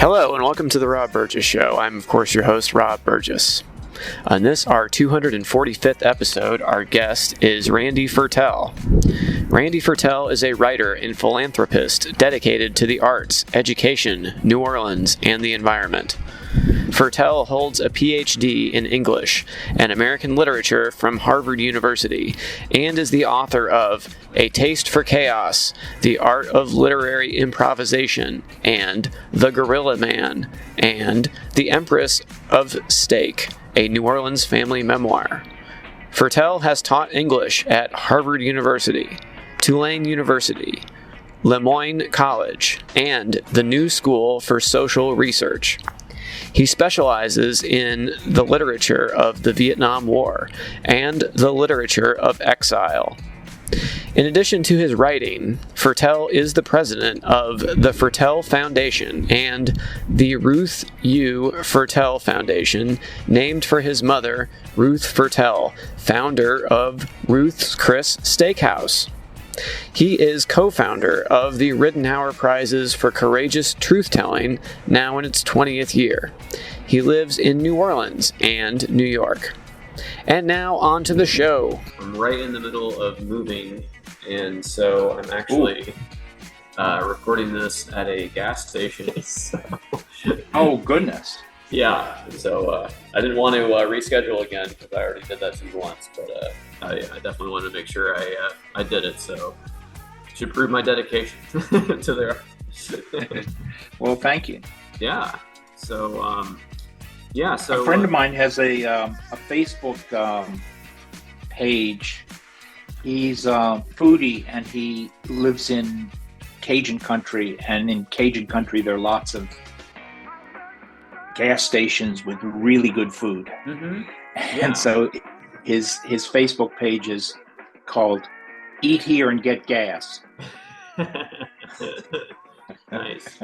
Hello and welcome to the Rob Burgess Show. I'm, of course, your host, Rob Burgess. On this, our 245th episode, our guest is Randy Fertel. Randy Fertel is a writer and philanthropist dedicated to the arts, education, New Orleans, and the environment. Fertel holds a Ph.D. in English and American Literature from Harvard University and is the author of A Taste for Chaos, The Art of Literary Improvisation, and The Gorilla Man, and The Empress of Steak, a New Orleans Family Memoir. Fertel has taught English at Harvard University, Tulane University, LeMoyne College, and the New School for Social Research. He specializes in the literature of the Vietnam War and the literature of exile. In addition to his writing, Fertel is the president of the Fertel Foundation and the Ruth U Fertel Foundation, named for his mother, Ruth Fertel, founder of Ruth's Chris Steakhouse. He is co-founder of the Ridenhour Prizes for Courageous Truth-Telling, now in its 20th year. He lives in New Orleans and New York. And now on to the show. I'm right in the middle of moving, and so I'm actually recording this at a gas station. So. Oh, goodness. Yeah, so I didn't want to reschedule again because I already did that to you once, but I definitely wanted to make sure I did it, so should prove my dedication to their art. Well, thank you. Yeah, so a friend of mine has a Facebook page. He's a foodie, and he lives in Cajun country, and in Cajun country there are lots of gas stations with really good food. Mm-hmm. Yeah. And so his Facebook page is called Eat Here and Get Gas. Nice.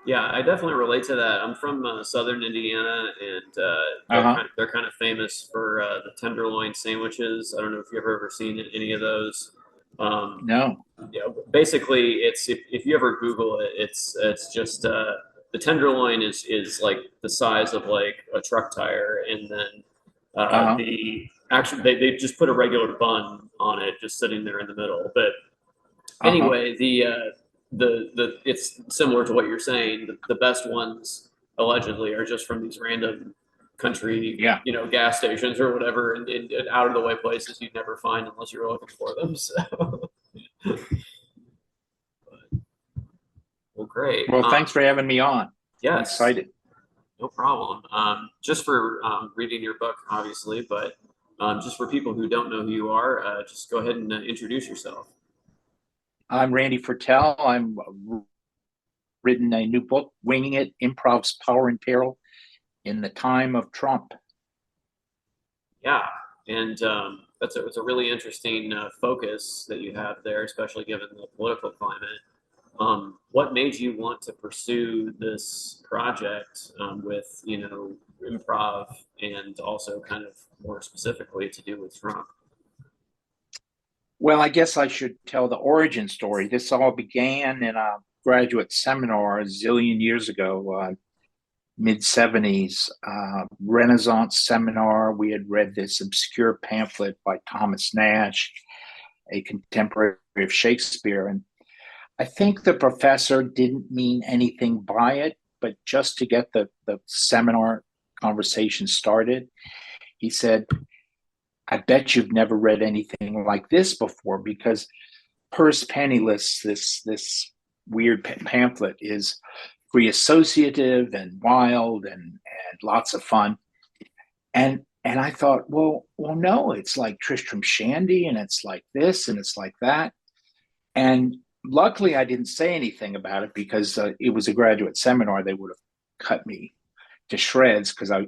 Yeah, I definitely relate to that. I'm from southern Indiana, and they're kind of famous for the tenderloin sandwiches. I don't know if you've ever seen any of those. No. Yeah, basically, it's if you ever Google it, it's just the tenderloin is like the size of like a truck tire, and then they just put a regular bun on it, just sitting there in the middle. But anyway, the it's similar to what you're saying. The best ones allegedly are just from these random country, gas stations or whatever, and out of the way places you'd never find unless you're looking for them. So, well, great. Well, thanks for having me on. Yes. I'm excited. No problem. Just for reading your book, obviously, but just for people who don't know who you are, just go ahead and introduce yourself. I'm Randy Fertel. I'm written a new book, Winging It, Improv's Power and Peril in the Time of Trump. Yeah, and it's a really interesting focus that you have there, especially given the political climate. What made you want to pursue this project with, improv and also kind of more specifically to do with Trump? Well, I guess I should tell the origin story. This all began in a graduate seminar a zillion years ago, mid-70s, Renaissance seminar. We had read this obscure pamphlet by Thomas Nash, a contemporary of Shakespeare. And I think the professor didn't mean anything by it, but just to get the seminar conversation started, he said, I bet you've never read anything like this before, because Purse Penniless, this weird pamphlet, is free associative and wild and lots of fun. And I thought, well, no, it's like Tristram Shandy, and it's like this, and it's like that. And luckily, I didn't say anything about it because it was a graduate seminar. They would have cut me to shreds because I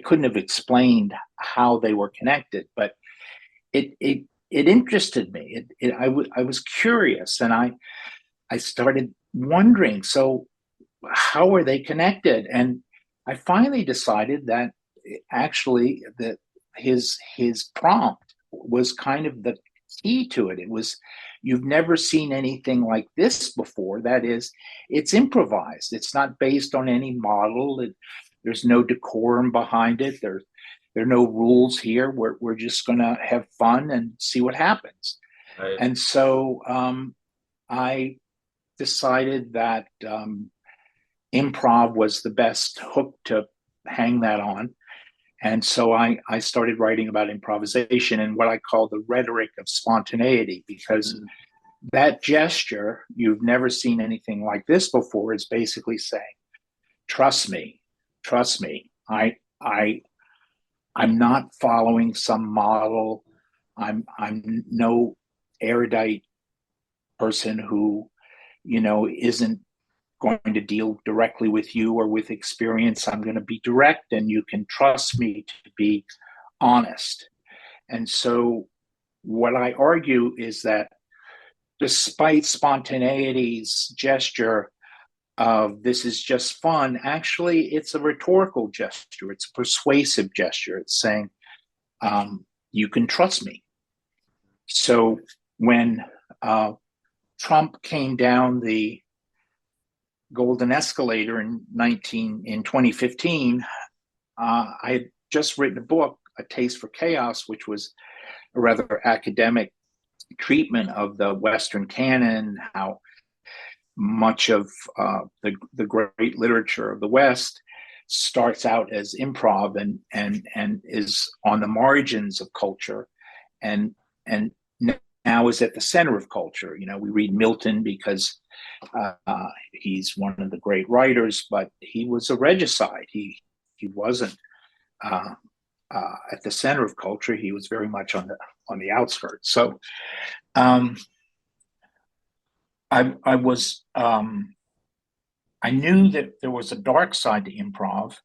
couldn't have explained how they were connected, but it interested me. I was curious, and I started wondering, so how are they connected? And I finally decided that actually that his prompt was kind of the key to it. It was you've never seen anything like this before. That is, it's improvised. It's not based on any model. There's no decorum behind it. There are no rules here. We're just going to have fun and see what happens. Right. And so I decided that improv was the best hook to hang that on. And so I started writing about improvisation and what I call the rhetoric of spontaneity, because that gesture, you've never seen anything like this before, is basically saying, trust me, trust me. I'm not following some model. I'm no erudite person who, isn't going to deal directly with you or with experience. I'm going to be direct, and you can trust me to be honest. And so what I argue is that despite spontaneity's gesture of this is just fun, actually it's a rhetorical gesture. It's a persuasive gesture. It's saying, you can trust me. So when Trump came down the golden escalator in 2015, I had just written a book, A Taste for Chaos, which was a rather academic treatment of the Western canon, how much of the great literature of the West starts out as improv and is on the margins of culture, and now is at the center of culture. We read Milton because he's one of the great writers, but he was a regicide. He wasn't at the center of culture. He was very much on the outskirts. So I knew that there was a dark side to improv.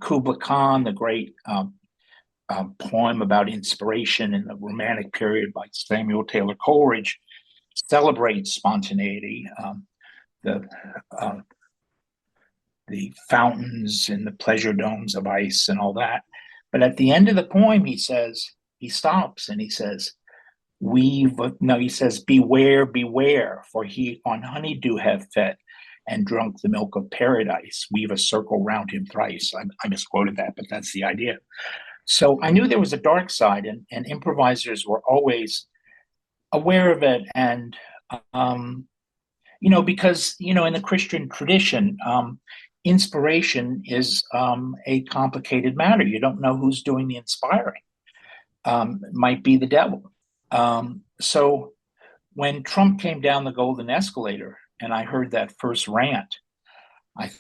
Kubla Khan, the great poem about inspiration in the Romantic period by Samuel Taylor Coleridge, celebrates spontaneity, the fountains and the pleasure domes of ice and all that. But at the end of the poem, he stops and he says, he says, beware, beware, for he on honeydew hath fed and drunk the milk of paradise. Weave a circle round him thrice. I misquoted that, but that's the idea. So I knew there was a dark side, and improvisers were always aware of it. And, because, in the Christian tradition, inspiration is a complicated matter. You don't know who's doing the inspiring. It might be the devil. So when Trump came down the golden escalator and I heard that first rant, I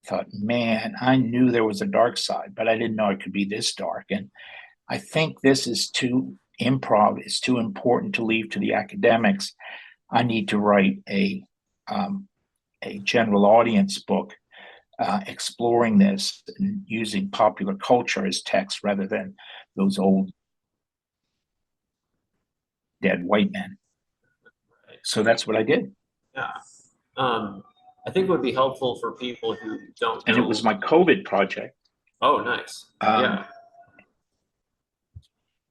thought, man, I knew there was a dark side, but I didn't know it could be this dark. And I think improv is too important to leave to the academics. I need to write a general audience book exploring this and using popular culture as text rather than those old dead white men. So that's what I did. Yeah. I think it would be helpful for people who don't know. And it was my COVID project. Oh, nice.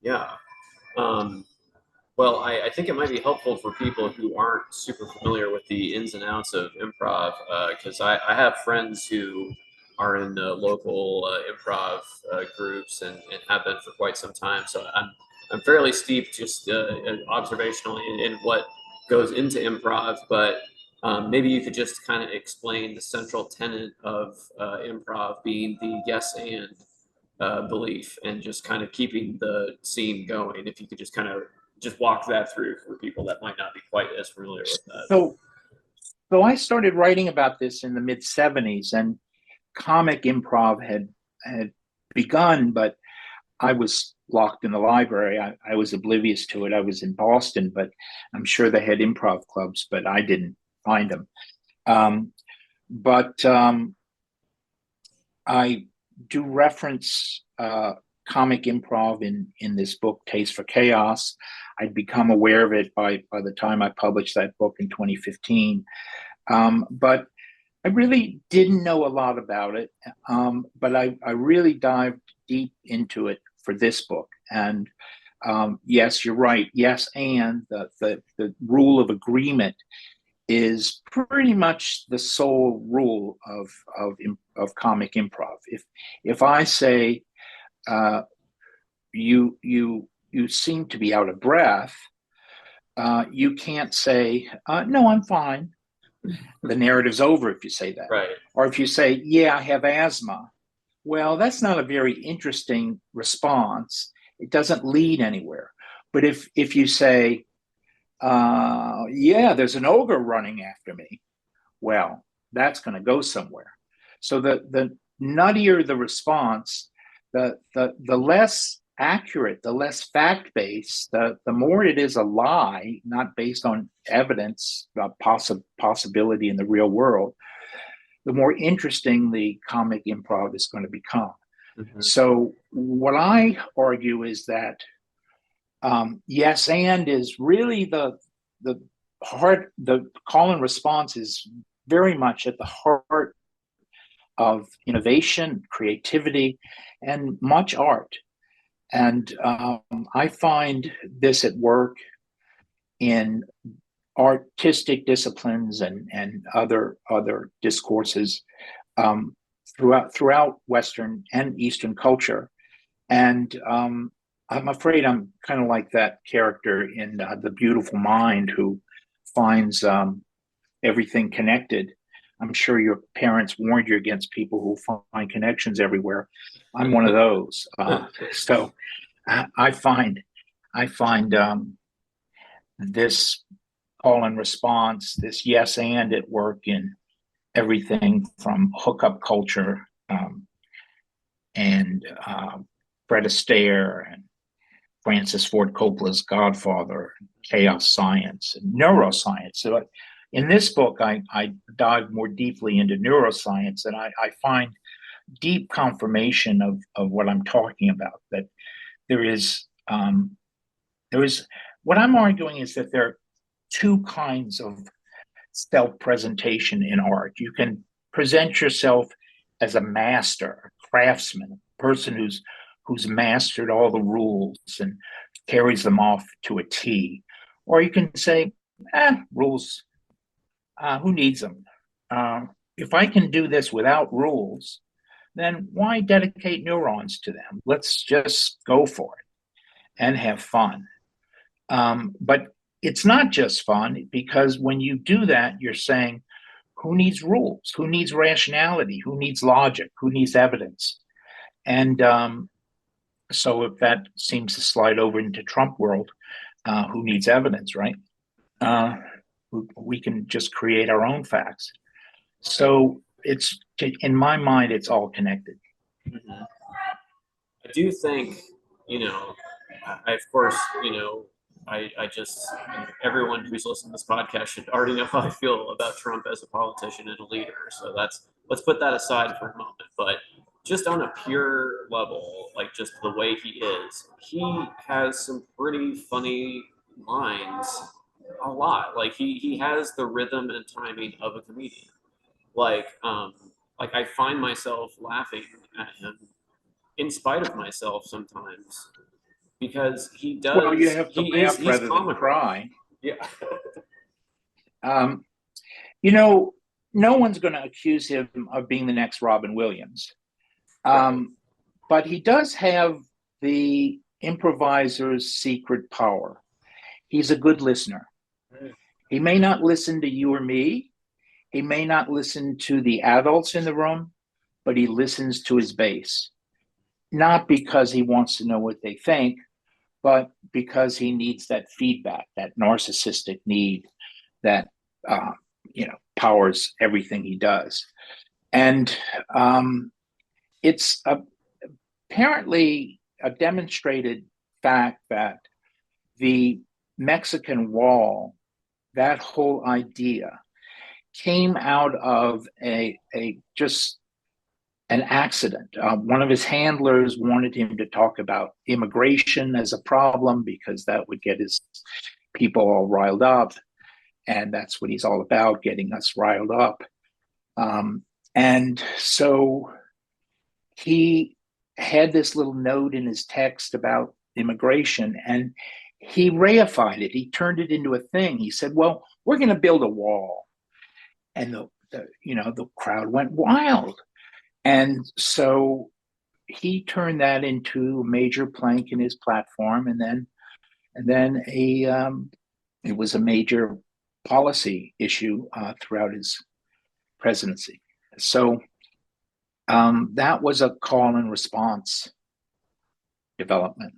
Yeah. Well, I think it might be helpful for people who aren't super familiar with the ins and outs of improv, because I have friends who are in local improv groups and have been for quite some time. So I'm fairly steeped just observationally in what goes into improv, but maybe you could just kind of explain the central tenet of improv being the yes and belief and just kind of keeping the scene going. If you could just kind of walk that through for people that might not be quite as familiar with that. So I started writing about this in the mid 70s, and comic improv had begun, but I was locked in the library. I was oblivious to it. I was in Boston, but I'm sure they had improv clubs, but I didn't find them. But I do reference comic improv in this book, Taste for Chaos. I'd become aware of it by the time I published that book in 2015. But I really didn't know a lot about it, but I really dived deep into it for this book. And yes, you're right. Yes, and the rule of agreement is pretty much the sole rule of comic improv. If I say you seem to be out of breath, you can't say no, I'm fine. The narrative's over if you say that. Right. Or if you say, yeah, I have asthma. Well, that's not a very interesting response. It doesn't lead anywhere. But if you say, yeah, there's an ogre running after me, well, that's going to go somewhere. So the nuttier the response, the less accurate, the less fact-based, the more it is a lie, not based on evidence, possibility in the real world, the more interesting the comic improv is going to become. Mm-hmm. So what I argue is that yes and is really the heart. The call and response is very much at the heart of innovation, creativity, and much art. And I find this at work in artistic disciplines and other discourses throughout Western and Eastern culture. And I'm afraid I'm kind of like that character in The Beautiful Mind who finds everything connected. I'm sure your parents warned you against people who find connections everywhere. I'm one of those. So I find this call and response, this yes and at work in everything from hookup culture and Fred Astaire and Francis Ford Coppola's Godfather, chaos science, and neuroscience. So in this book, I dive more deeply into neuroscience, and I find deep confirmation of what I'm talking about, that there is what I'm arguing is that there are two kinds of self-presentation in art. You can present yourself as a master, a craftsman, a person who's mastered all the rules and carries them off to a T. Or you can say, rules, who needs them? If I can do this without rules, then why dedicate neurons to them? Let's just go for it and have fun. But it's not just fun, because when you do that, you're saying, who needs rules? Who needs rationality? Who needs logic? Who needs evidence? And so if that seems to slide over into Trump world, who needs evidence, right? We can just create our own facts. So it's, in my mind, it's all connected. Mm-hmm. I do think, of course, I just, everyone who's listening to this podcast should already know how I feel about Trump as a politician and a leader. So let's put that aside for a moment. But just on a pure level, like just the way he is, he has some pretty funny lines a lot. Like he has the rhythm and timing of a comedian. Like I find myself laughing at him in spite of myself sometimes, because he does. Well, you have to laugh rather than cry. Yeah. No one's going to accuse him of being the next Robin Williams. But he does have the improviser's secret power. He's a good listener. He may not listen to you or me. He may not listen to the adults in the room, but he listens to his base. Not because he wants to know what they think, but because he needs that feedback, that narcissistic need that powers everything he does. And it's apparently a demonstrated fact that the Mexican Wall, that whole idea, came out of just an accident. One of his handlers wanted him to talk about immigration as a problem because that would get his people all riled up. And that's what he's all about, getting us riled up. And so he had this little note in his text about immigration, and he reified it. He turned it into a thing. He said, well, we're going to build a wall. And the crowd went wild. And so he turned that into a major plank in his platform. And then it was a major policy issue throughout his presidency. So that was a call and response development.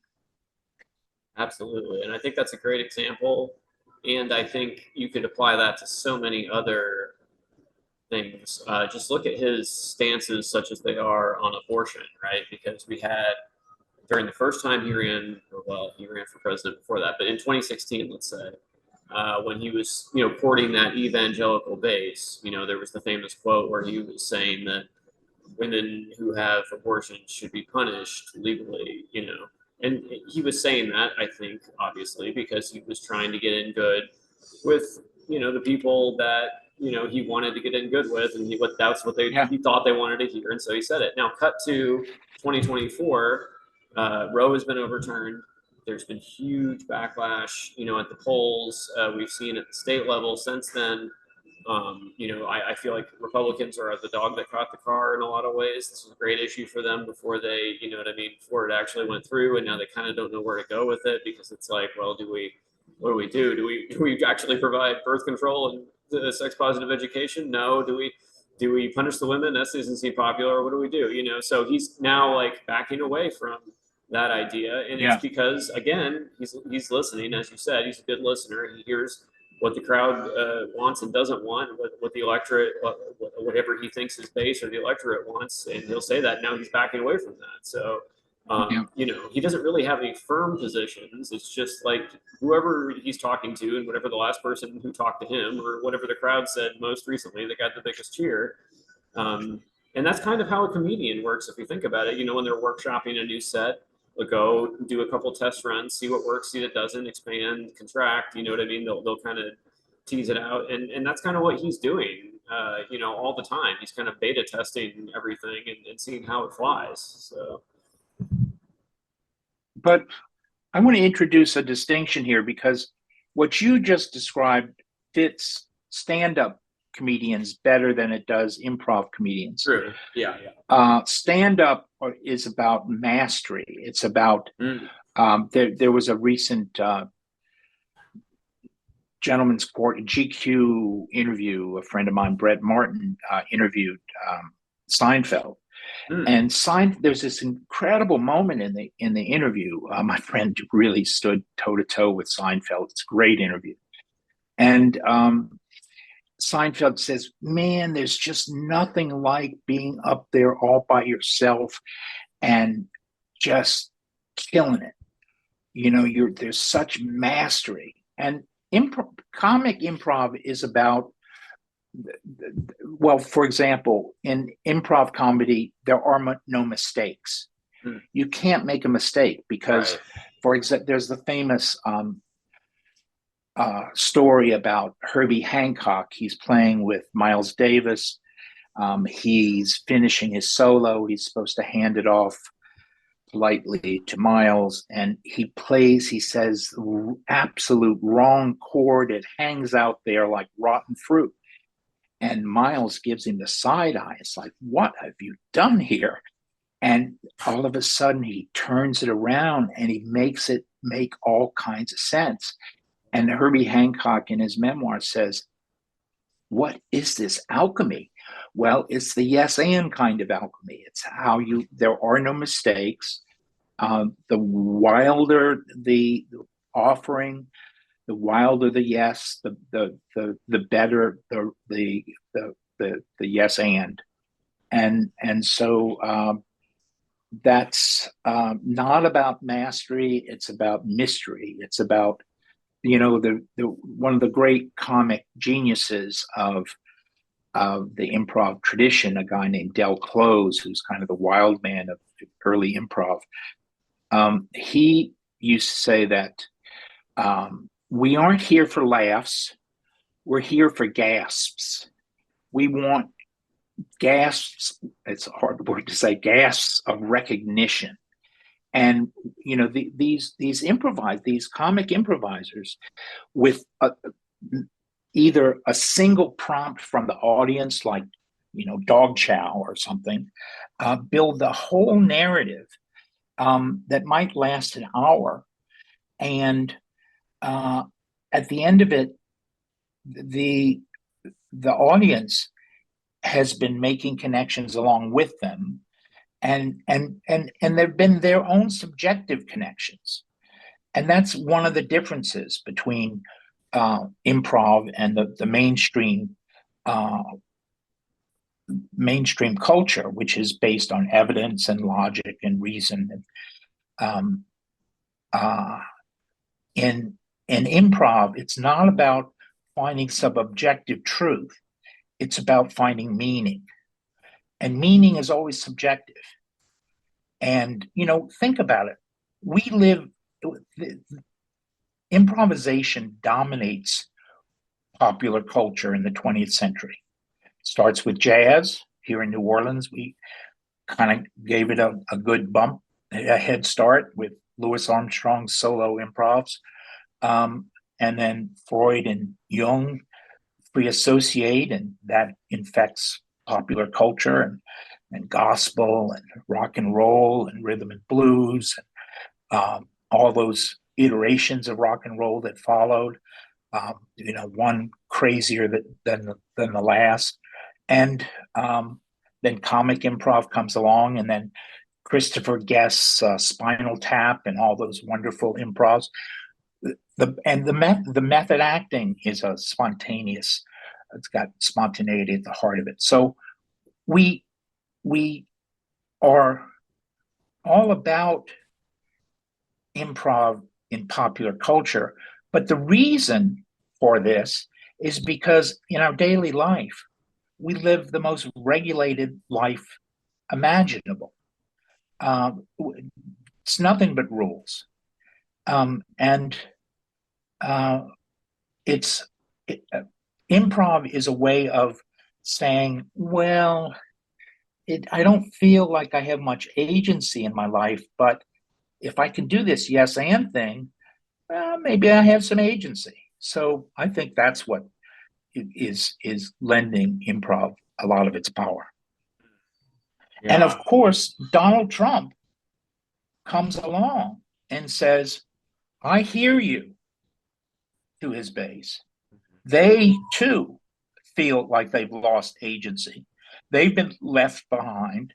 Absolutely. And I think that's a great example. And I think you could apply that to so many other things. Just look at his stances, such as they are on abortion, right? Because we had, during the first time he ran, he ran for president before that, but in 2016, let's say, when he was, courting that evangelical base, there was the famous quote where he was saying that women who have abortions should be punished legally, and he was saying that, I think, obviously, because he was trying to get in good with, the people that, he wanted to get in good with, and that's what he thought they wanted to hear. And so he said it. Now cut to 2024, Roe has been overturned. There's been huge backlash, at the polls. We've seen at the state level since then. I feel like Republicans are the dog that caught the car in a lot of ways. This was a great issue for them before they, before it actually went through, and now they kind of don't know where to go with it, because it's like, well, what do we do? Do we actually provide birth control and sex positive education? No. Do we punish the women? That doesn't seem popular. What do we do? So he's now like backing away from that idea, and it's because, again, he's listening. As you said, he's a good listener. He hears what the crowd wants and doesn't want, what the electorate, whatever he thinks his base or the electorate wants, and he'll say that. Now he's backing away from that. So, he doesn't really have any firm positions. It's just like whoever he's talking to, and whatever the last person who talked to him, or whatever the crowd said most recently that got the biggest cheer. And that's kind of how a comedian works, if you think about it. When they're workshopping a new set, they'll go do a couple test runs, see what works, see what doesn't, expand, contract. You know what I mean? They'll kind of tease it out, and that's kind of what he's doing. All the time. He's kind of beta testing everything and seeing how it flies. So, but I want to introduce a distinction here, because what you just described fits stand-up comedians better than it does improv comedians. True. Yeah. Stand-up is about mastery. It's about there was a recent Gentleman's Court GQ interview. A friend of mine, Brett Martin, interviewed Seinfeld. And there's this incredible moment in the interview. My friend really stood toe to toe with Seinfeld. It's a great interview. And Seinfeld says, man, there's just nothing like being up there all by yourself and just killing it. There's such mastery. And comic improv is about, well, for example, in improv comedy, there are no mistakes. You can't make a mistake because, for example, there's the famous story about Herbie Hancock. He's playing with Miles Davis. He's finishing his solo. He's supposed to hand it off politely to Miles, and he says absolute wrong chord. It hangs out there like rotten fruit. And Miles gives him the side eye. It's like, what have you done here? And all of a sudden he turns it around and he makes it make all kinds of sense. And Herbie Hancock in his memoir says, what is this alchemy? Well, it's the yes and kind of alchemy. It's how there are no mistakes. The wilder the offering, the wilder the yes, the better the yes and so that's not about mastery. It's about mystery. It's about the one of the great comic geniuses of the improv tradition, a guy named Del Close, who's kind of the wild man of early improv. He used to say that we aren't here for laughs. We're here for gasps. We want gasps. It's a hard word to say, gasps of recognition. And these comic improvisers with either a single prompt from the audience, like dog chow or something, build the whole narrative that might last an hour. And at the end of it, the audience has been making connections along with them, and they've been their own subjective connections. And that's one of the differences between improv and the mainstream culture, which is based on evidence and logic and reason. In improv, it's not about finding some objective truth. It's about finding meaning. And meaning is always subjective. And, think about it. Improvisation dominates popular culture in the 20th century. It starts with jazz here in New Orleans. We kind of gave it a good bump, a head start with Louis Armstrong's solo improvs. And then Freud and Jung free associate, and that infects popular culture and gospel and rock and roll and rhythm and blues, and all those iterations of rock and roll that followed, one crazier than the last. And then comic improv comes along, and then Christopher Guest's Spinal Tap and all those wonderful improvs. The method acting is a spontaneous. It's got spontaneity at the heart of it. So we are all about improv in popular culture, but the reason for this is because in our daily life, we live the most regulated life imaginable. It's nothing but rules. Improv is a way of saying, well, I don't feel like I have much agency in my life, but if I can do this yes and thing, maybe I have some agency. So I think that's what is lending improv a lot of its power. Yeah. And of course, Donald Trump comes along and says, I hear you, to his base. They too feel like they've lost agency. They've been left behind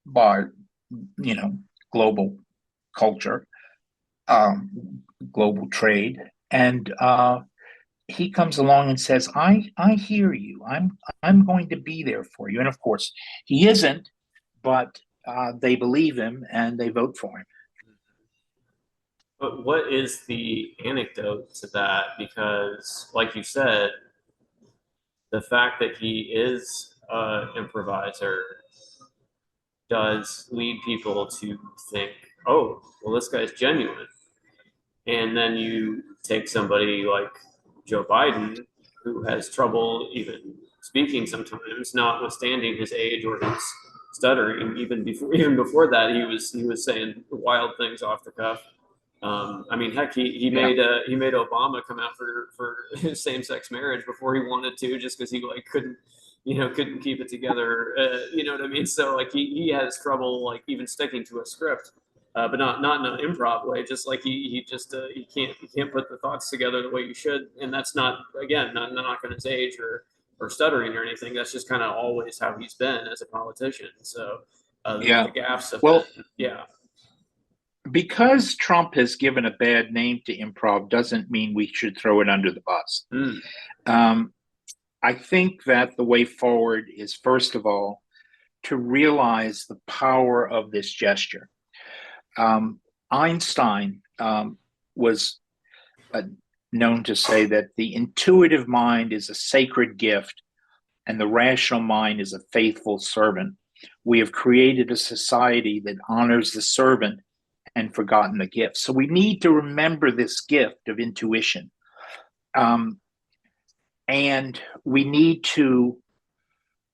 by, global culture, global trade. And he comes along and says, I hear you. I'm going to be there for you. And of course, he isn't, but they believe him and they vote for him. But what is the anecdote to that? Because, like you said, the fact that he is an improviser does lead people to think, oh, well, this guy's genuine. And then you take somebody like Joe Biden, who has trouble even speaking sometimes, notwithstanding his age or his stuttering. Even before that, he was saying wild things off the cuff. Heck, he made Obama come out for same-sex marriage before he wanted to, just because he couldn't keep it together. You know what I mean? So he has trouble even sticking to a script, but not in an improv way. Just he can't put the thoughts together the way you should, and that's not on his age or stuttering or anything. That's just kind of always how he's been as a politician. So the gaffes of yeah. Because Trump has given a bad name to improv doesn't mean we should throw it under the bus. I think that the way forward is, first of all, to realize the power of this gesture. Einstein was known to say that the intuitive mind is a sacred gift and the rational mind is a faithful servant. We have created a society that honors the servant and forgotten the gift. So we need to remember this gift of intuition. And we need to,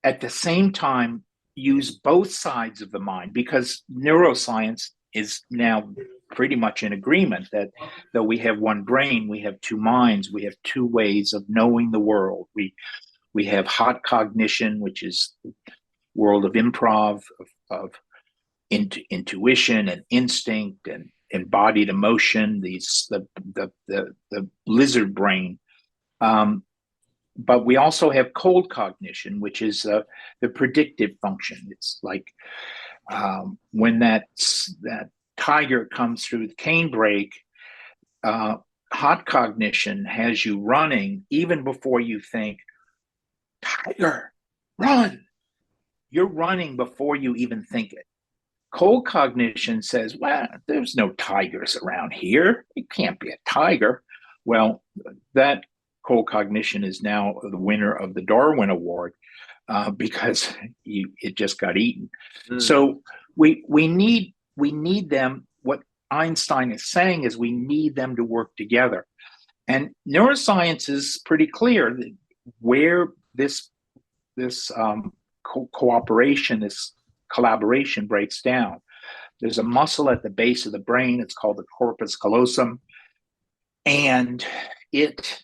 at the same time, use both sides of the mind, because neuroscience is now pretty much in agreement that though we have one brain, we have two minds, we have two ways of knowing the world. We have hot cognition, which is the world of improv, of intuition and instinct and embodied emotion, the lizard brain. But we also have cold cognition, which is the predictive function. It's like when that tiger comes through the canebrake, hot cognition has you running even before you think, tiger, run. You're running before you even think it. Cold cognition says, well, there's no tigers around here. It can't be a tiger. Well, that cold cognition is now the winner of the Darwin Award because it just got eaten. So we need them. What Einstein is saying is we need them to work together. And neuroscience is pretty clear that where this cooperation, this collaboration breaks down. There's a muscle at the base of the brain. It's called the corpus callosum, and it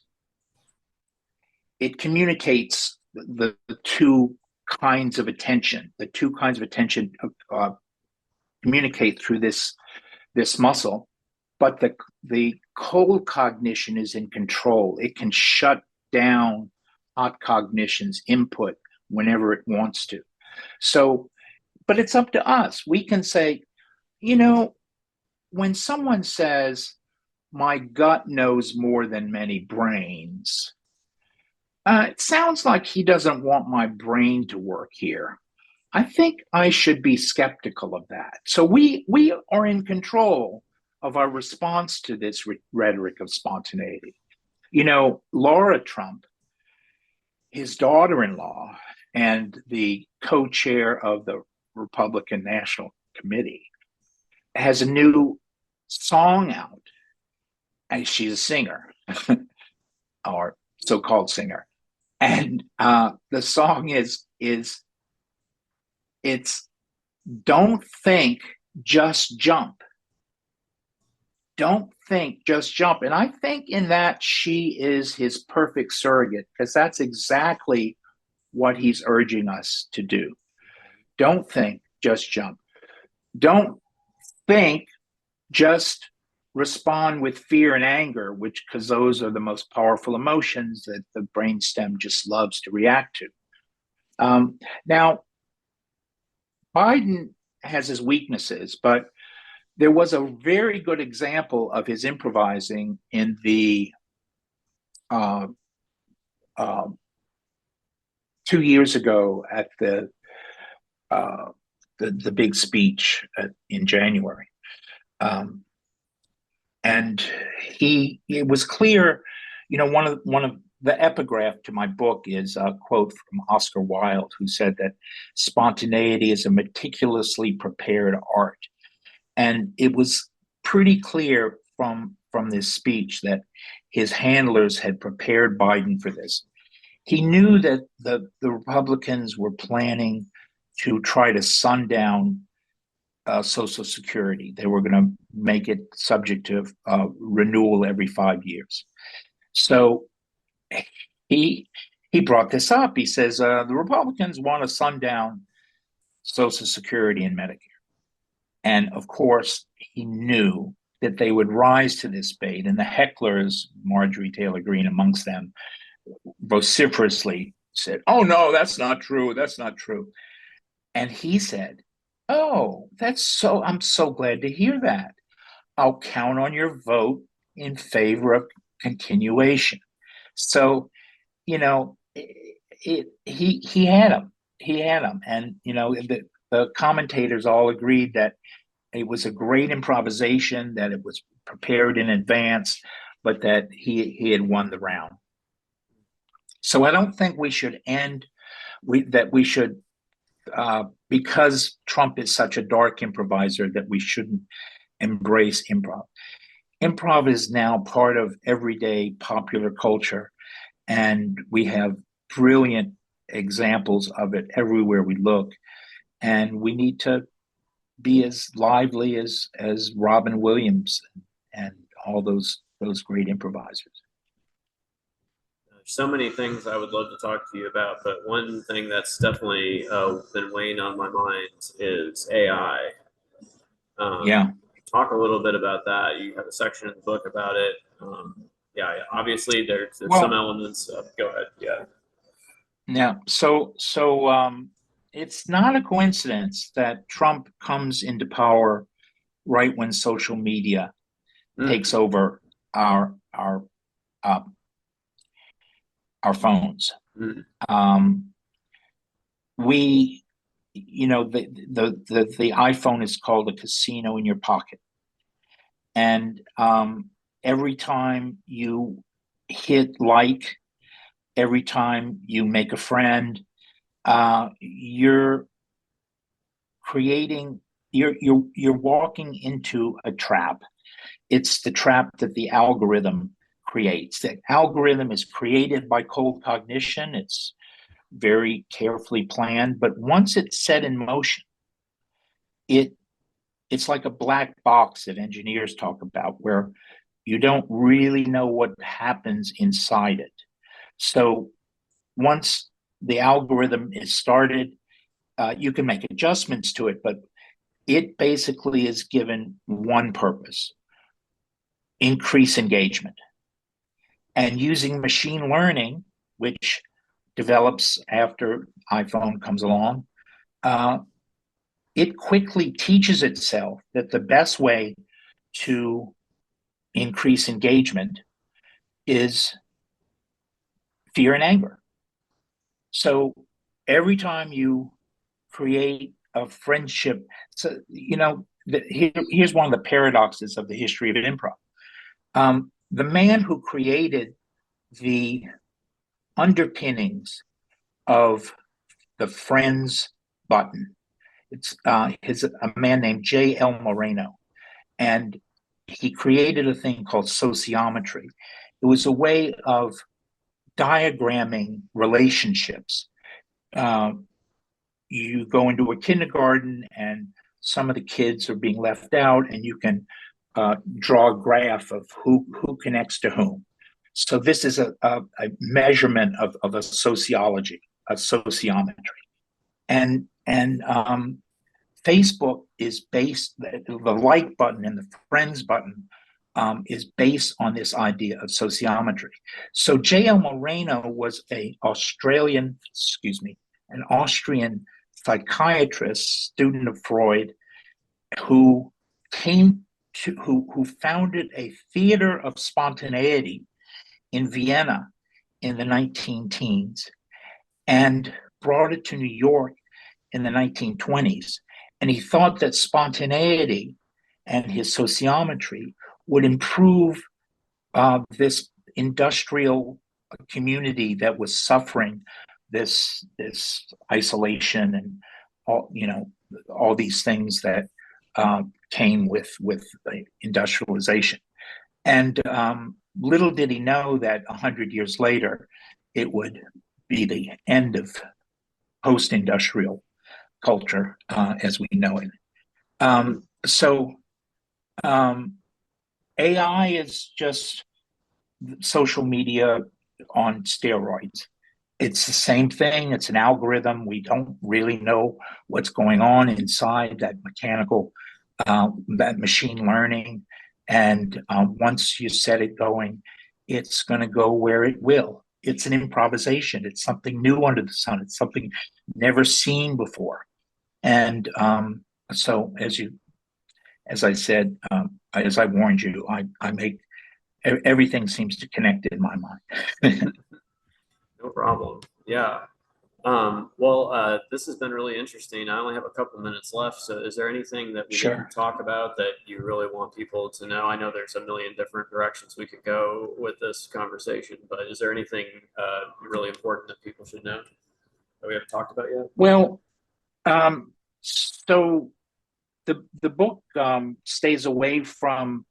communicates the two kinds of attention. The two kinds of attention communicate through this muscle, but the cold cognition is in control. It can shut down hot cognition's input whenever it wants to. So, but it's up to us. We can say, when someone says, my gut knows more than many brains, it sounds like he doesn't want my brain to work here. I think I should be skeptical of that. So we are in control of our response to this rhetoric of spontaneity. Laura Trump, his daughter-in-law, and the co-chair of the Republican National Committee, has a new song out. And she's a singer, or so-called singer. And the song is it's don't think, just jump. Don't think, just jump. And I think in that she is his perfect surrogate, because that's exactly what he's urging us to do. Don't think, just jump. Don't think, just respond with fear and anger, because those are the most powerful emotions that the brainstem just loves to react to. Now, Biden has his weaknesses, but there was a very good example of his improvising in the 2 years ago at the big speech in January. And it was clear, one of the epigraph to my book is a quote from Oscar Wilde, who said that spontaneity is a meticulously prepared art. And it was pretty clear from this speech that his handlers had prepared Biden for this. He knew that the Republicans were planning to try to sundown Social Security. They were going to make it subject to renewal every 5 years. So he brought this up. He says the Republicans want to sundown Social Security and Medicare. And of course, he knew that they would rise to this bait. And the hecklers, Marjorie Taylor Greene amongst them, vociferously said, "Oh, no, that's not true. That's not true." And he said, "Oh, I'm so glad to hear that. I'll count on your vote in favor of continuation." So, he had him. He had him. And, the commentators all agreed that it was a great improvisation, that it was prepared in advance, but that he had won the round. So I don't think we should because Trump is such a dark improviser, that we shouldn't embrace improv. Improv is now part of everyday popular culture, and we have brilliant examples of it everywhere we look. And we need to be as lively as Robin Williams and all those great improvisers. So many things I would love to talk to you about, but one thing that's definitely been weighing on my mind is AI. Yeah. Talk a little bit about that. You have a section in the book about it. Yeah, obviously there's some elements of, go ahead. Yeah. Yeah. So it's not a coincidence that Trump comes into power right when social media takes over our phones. We, the iPhone is called a casino in your pocket, and every time you hit like, every time you make a friend, you're creating, you're walking into a trap. It's the trap that the algorithm creates. The algorithm is created by cold cognition. It's very carefully planned, but once it's set in motion, it's like a black box that engineers talk about, where you don't really know what happens inside it. So once the algorithm is started, you can make adjustments to it, but it basically is given one purpose: increase engagement. And using machine learning, which develops after iPhone comes along, it quickly teaches itself that the best way to increase engagement is fear and anger. So every time you create a friendship, so here's one of the paradoxes of the history of improv. The man who created the underpinnings of the friends button, it's a man named J.L. Moreno, and he created a thing called sociometry. It was a way of diagramming relationships. You go into a kindergarten and some of the kids are being left out, and you can draw a graph of who connects to whom. So this is a measurement of a sociology, a sociometry. And Facebook is based, the like button and the friends button is based on this idea of sociometry. So J.L. Moreno was an Austrian psychiatrist, student of Freud, who founded a theater of spontaneity in Vienna in the 19 teens and brought it to New York in the 1920s. And he thought that spontaneity and his sociometry would improve this industrial community that was suffering this isolation and all these things that came with industrialization. And little did he know that 100 years later, it would be the end of post-industrial culture as we know it. AI is just social media on steroids. It's the same thing. It's an algorithm. We don't really know what's going on inside that mechanical, that machine learning. And once you set it going, it's going to go where it will. It's an improvisation. It's something new under the sun. It's something never seen before. And so, as I said, as I warned you, I make everything seems to connect in my mind. No problem. Yeah. This has been really interesting. I only have a couple minutes left. So is there anything that we didn't talk about that you really want people to know? I know there's a million different directions we could go with this conversation, but is there anything really important that people should know that we haven't talked about yet? Well, so the book stays away from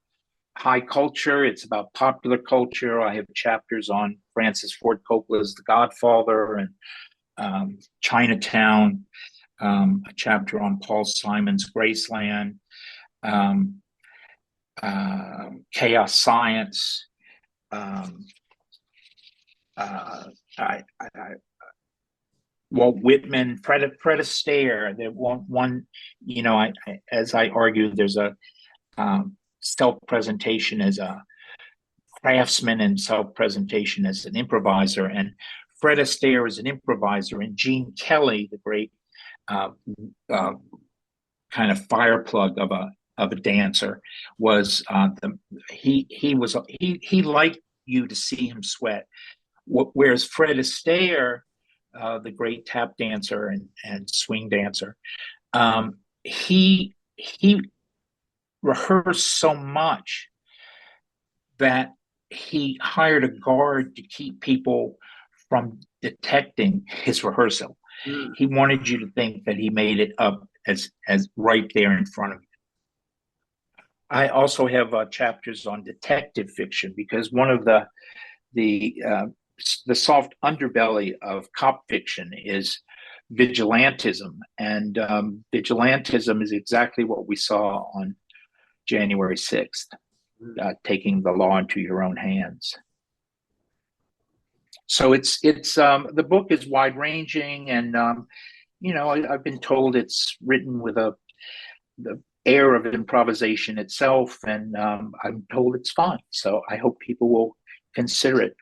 high culture. It's about popular culture. I have chapters on Francis Ford Coppola's The Godfather and Chinatown. a chapter on Paul Simon's Graceland, um, chaos science. I, Walt Whitman, Fred Astaire. There one, as I argue, there's a self-presentation as a craftsman and self-presentation as an improviser. And Fred Astaire is an improviser, and Gene Kelly, the great uh, uh, kind of fireplug of a dancer, was he liked you to see him sweat. Whereas Fred Astaire, the great tap dancer and swing dancer, he rehearsed so much that he hired a guard to keep people from detecting his rehearsal. He wanted you to think that he made it up as right there in front of you. I also have chapters on detective fiction, because one of the soft underbelly of cop fiction is vigilantism, and vigilantism is exactly what we saw on January 6th, taking the law into your own hands. So it's the book is wide ranging, and I've been told it's written with the air of improvisation itself, and I'm told it's fun. So I hope people will consider it.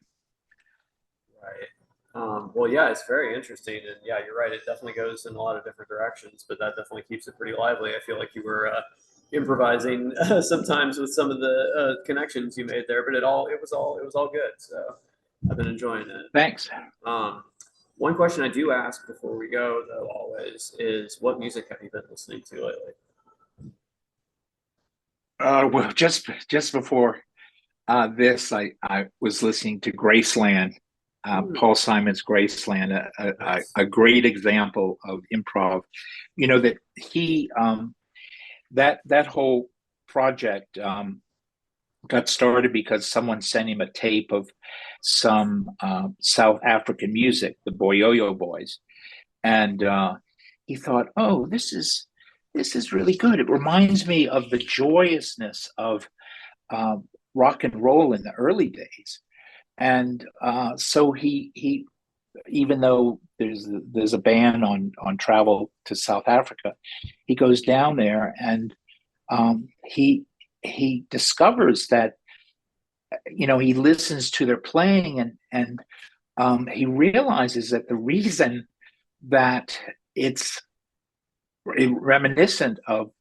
Right. Well, yeah, it's very interesting, and yeah, you're right. It definitely goes in a lot of different directions, but that definitely keeps it pretty lively. I feel like you were improvising sometimes with some of the connections you made there, but it was all good. So I've been enjoying it. Thanks. One question I do ask before we go, though, always is, what music have you been listening to lately? Well, just before this, I was listening to Graceland, Paul Simon's Graceland, a great example of improv. That he that whole project got started because someone sent him a tape of some South African music, the Boyoyo Boys, and he thought, "Oh, this is really good. It reminds me of the joyousness of rock and roll in the early days." And so he even though there's a ban on travel to South Africa, he goes down there, and he discovers that he listens to their playing, and he realizes that the reason that it's reminiscent of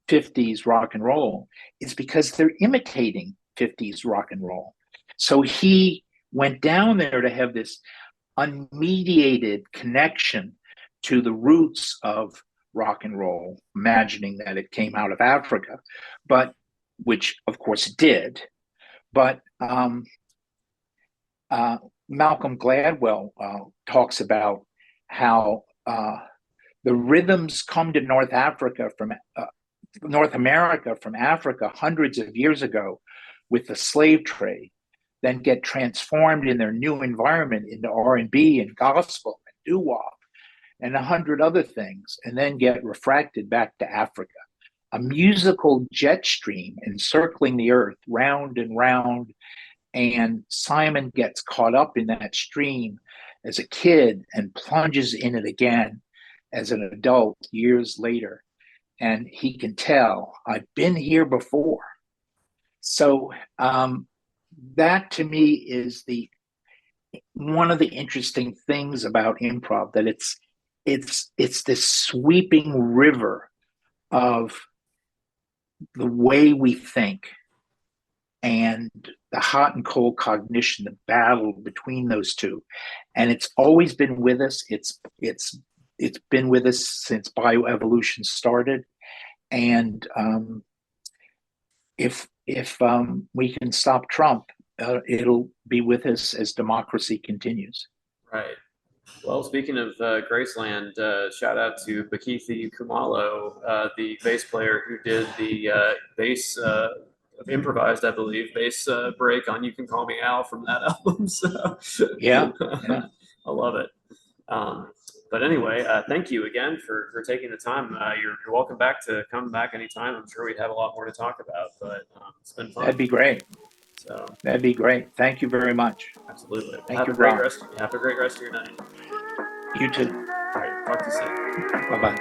50s rock and roll is because they're imitating 50s rock and roll. So he went down there to have this unmediated connection to the roots of rock and roll, imagining that it came out of Africa, but which of course it did. But Malcolm Gladwell talks about how the rhythms come to North America from Africa hundreds of years ago with the slave trade, then get transformed in their new environment into R&B and gospel and doo-wop and 100 other things, and then get refracted back to Africa. A musical jet stream encircling the earth round and round, and Simon gets caught up in that stream as a kid and plunges in it again as an adult years later. And he can tell, I've been here before. So that to me is one of the interesting things about improv, that it's this sweeping river of the way we think and the hot and cold cognition, the battle between those two. And it's always been with us. It's been with us since bioevolution started. And if we can stop Trump, it'll be with us as democracy continues. Right. Well, speaking of Graceland, shout out to Bakithi Kumalo, the bass player who did the bass improvised, I believe, bass break on "You Can Call Me Al" from that album. So yeah. I love it. But anyway, thank you again for taking the time. You're welcome back to come back anytime. I'm sure we'd have a lot more to talk about, but it's been fun. That'd be great. So that'd be great. Thank you very much. Absolutely. Thank have you, a great Rob. have a great rest of your night. You too. All right. Talk to you soon. Bye-bye.